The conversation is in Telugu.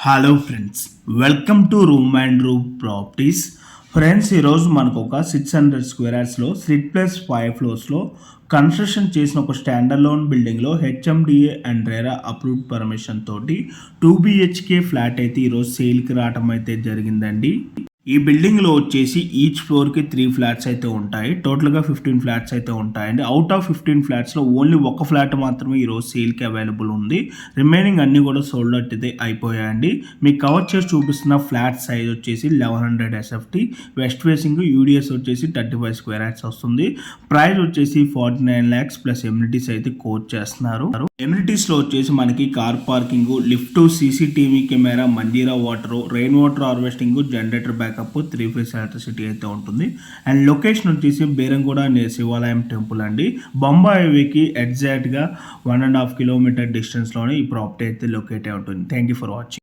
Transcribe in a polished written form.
Hello friends, welcome to room and room properties. Friends, ఈరోజు మనకు ఒక 600 స్క్వేర్ యార్డ్స్లో 6+5 ఫ్లోర్స్లో కన్స్ట్రక్షన్ చేసిన ఒక స్టాండర్డ్ లోన్ బిల్డింగ్లో HMDA and RERA approved permission తోటి 2 BHK ఫ్లాట్ అయితే ఈరోజు సేల్కి రావటం అయితే జరిగిందండి. ఈ బిల్డింగ్లో వచ్చేసి ఈచ్ ఫ్లోర్కి 3 ఫ్లాట్స్ అయితే ఉంటాయి. టోటల్గా 15 ఫ్లాట్స్ అయితే ఉంటాయండి. అవుట్ ఆఫ్ 15 ఫ్లాట్స్లో ఓన్లీ ఒక ఫ్లాట్ మాత్రమే ఈరోజు సేల్కి అవైలబుల్ ఉంది. రిమైనింగ్ అన్నీ కూడా సోల్డ్ అవుట్ అయితే అయిపోయాయండి. మీకు కవర్ చేసి చూపిస్తున్న ఫ్లాట్ సైజ్ వచ్చేసి 1100 SFT, వెస్ట్ ఫేసింగ్, యూడిఎస్ వచ్చేసి 35 స్క్వేర్ యార్డ్స్ వస్తుంది. ప్రైస్ వచ్చేసి 49 lakhs ప్లస్ ఎమ్యూనిటీస్ అయితే కోట్ చేస్తున్నారు. ఎమ్యూనిటీస్లో వచ్చేసి మనకి car parking, lift, CCTV camera, Manjira water, rain water harvesting, generator backup, 3 phase electricity అయితే ఉంటుంది. అండ్ లొకేషన్ వచ్చేసి బేరంగూడ నియర్ శివాలయం టెంపుల్ అండి. బొంబాయి హైవేకి ఎగ్జాక్ట్గా 1.5 kilometer డిస్టెన్స్లోనే ఈ ప్రాపర్టీ అయితే లొకేట్ అయి ఉంటుంది. Thank you for watching.